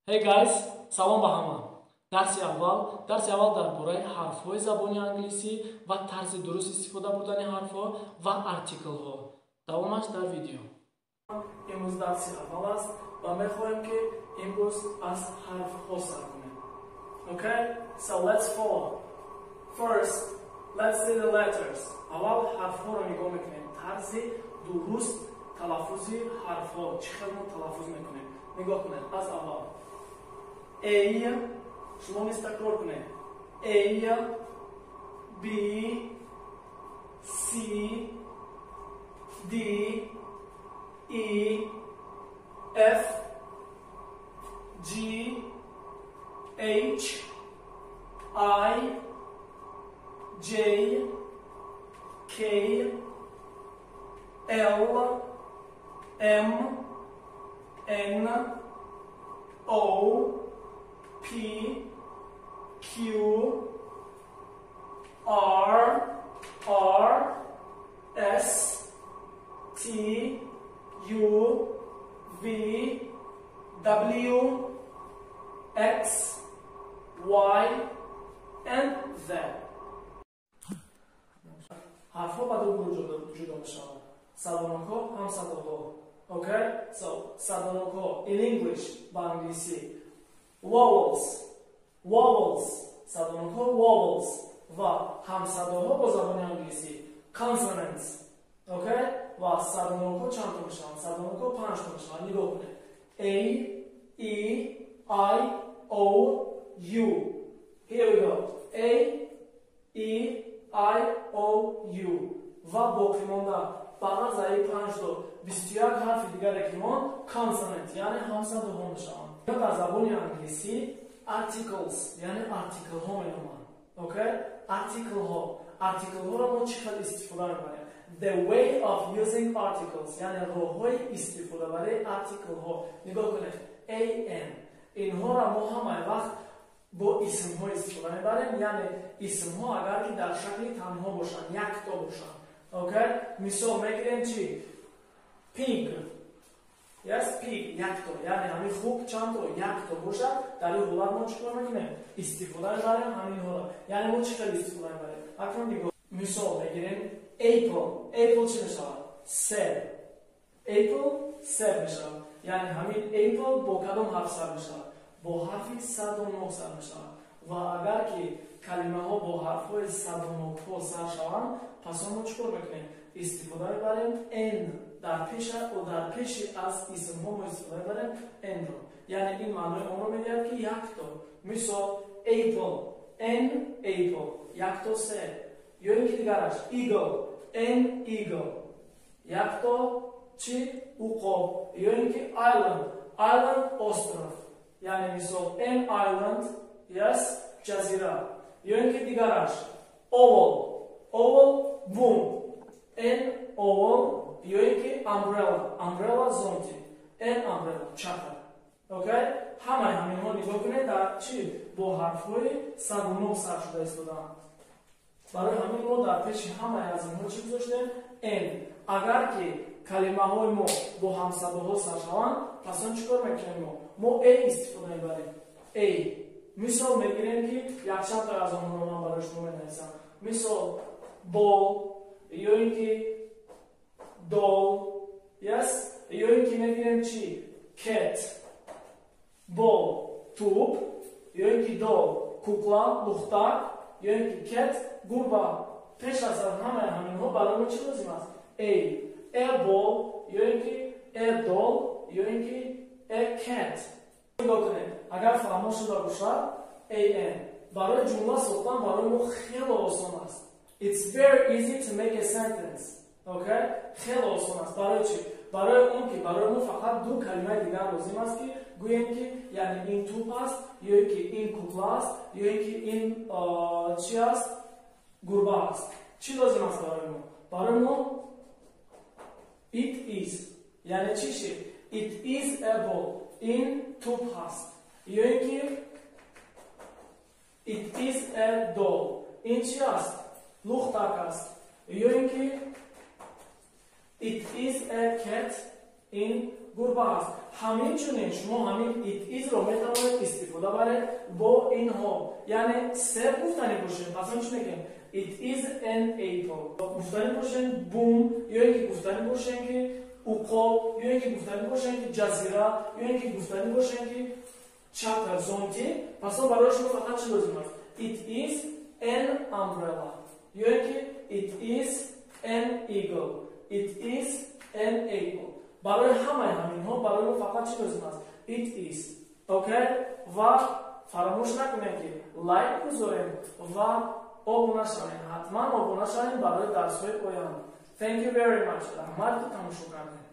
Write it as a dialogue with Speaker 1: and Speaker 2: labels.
Speaker 1: Hey guys, салом ба ҳама. дарси аввал дар бораи ҳарфҳои забони англисӣ ва тарзи дуруст истифода бурдани ҳарфҳо ва артиклҳо. Давомаш дар видео. Имрӯз дарси аввал аст ва мехоҳем ки имрӯз аз ҳарфҳо сар кунем. Okay? So let's follow. First, let's see the letters. Аввал ҳарфҳоро нигоҳ мекунем. Тарзи дуруст талаффузи ҳарфҳо чӣ хел мо талаффуз мекунем. Нигоҳ кунем. Az аввал A, шумо низ такрор кунед. A, B, C, D, E, F, G, H, I, J, K, L, M, N, O, P, Q, R, S, T, U, V, W, X, Y, and Z. ҳарфҳо ба ду гурӯҳ ҷудо мешаванд. Садоноҳо, ҳамсадоҳо. Okay? So, садоноҳо in English ба англисӣ vowels, садоноҳо vowels ва ҳамсадоҳо бо забони англисӣ consonants. Okay? ва садоноҳо чанд та мешаванд? Садоноҳо 5 та мешаванд. Нигоҳ кунед. A, E, I, O, U. Here we go. A, E, I, O, U. ва боқӣ монда ба назари 5 та 21 ҳарфи дигаре ки мон consonant, яъне ҳамсадоҳо мешаванд. дар забони англисӣ articles, яъне артиклҳо меноманд. Okay? Артиклҳоро мо чӣ хел истифода мебарем? The way of using articles, яъне роҳҳои истифода барои артиклҳо. Нигоҳ кунед. AN. Инҳоро мо ҳамаи вақт бо исмҳо истифода мебарем, яъне исмҳо агар ки дар шакли танҳо бошанд, якто бошанд. Okay? Мисол мегирем чӣ? Pig. Yes, pig, якто. яъне ҳамин хуб чандто якто бошад, дар ин ҳолат мо чӣ кор мекунем? Истифода мебарем ҳаминҳоро. яъне мо чӣ хел истифода мебарем? акнун нигоҳ. Мисол мегирем apple. Apple чӣ мешавад? Себ. Apple себ мешавад. яъне ҳамин apple бо кадом ҳарф сар мешавад? Бо ҳарфи садоноҳ сар мешавад. ва агар ки калимаҳо бо ҳарфҳои садоноҳҳо сар шаванд, пас мо чӣ кор мекунем? Истифода мебарем n. дар пеши аз исмҳо мо истифода мебарем n-ро. яъне ин маънои онро медиҳад ки якто. мисол apple, n apple, якто себ. ё ин ки дигараш eagle, n eagle, якто чӣ? уқоб. ё ин ки island остров. яъне мисол n island, yes, ҷазира. ё ин ки дигараш oval, бум. n oval, ё ин ки umbrella зонти. n umbrella чатар. Okay? ҳамаи ҳаминҳо нигоҳ кунед дар чӣ? бо ҳарфҳои садоноҳ сар шуда истодаанд. барои ҳамин мо дар пеши ҳамаи аз инҳо чӣ гузоштем? n. агар ки калимаҳои мо бо ҳамсадоҳо сар шаванд, пас он чӣ кор мекунем мо a истифода мебарем. a. мисол мегирем ки якчандта аз онҳоро ман барои шумо менависам. мисол ball, ё ин ки doll, yes, ё ин ки мегирем чӣ? cat, ball, тӯб, ё ин ки doll, кукла, духтар, ё ин ки cat, гурба. пеш аз ҳамаи ҳаминҳо барои мо чӣ лозим аст? a. a ball, ё ин ки a doll, ё ин ки a cat. нигоҳ кунед. агар фаҳмо шуда бошад an. барои ҷумла сохтан барои мо хеле осон аст. It's very easy to make a sentence. Okay? хеле осон аст. барои чӣ? барои он ки барои мо фақат ду калимаи дигар лозим аст ки гӯем ки яъне ин тӯб аст, ё ин ки ин кукла аст, ё ин ки ин чӣ аст? гурба аст. чӣ лозим аст барои мо? барои мо it is. яъне чӣ ши? It is a ball. ин тӯб ҳаст. ё ин ки it is a doll. ин чӣ аст? лухтак аст. ё ин ки it is a cat in گربه هست. همینچنین شما همین it is رو میتونید استفاده برای با اینها، یعنی سه گفتنی باشین. مثلا چی میگیم؟ It is an apple. گفتنی باشین بوم، یا اینکه گفتنی باشین که عقاب، یا اینکه گفتنی باشین که جزیره، یا اینکه گفتنی باشین که چتر، زونتی. پس برای شما فقط چی لازم است؟ It is an umbrella. یا اینکه it is an eagle. It is an apple. برای همه همینها برای ما فقط چی لازم است؟ It is. اوکی؟ و فراموش نکنید که لایک بذاریم و آبونه شوید. حتما آبونه شوید برای درس‌های آینده. Thank you very much. رحمت تماشا کردید.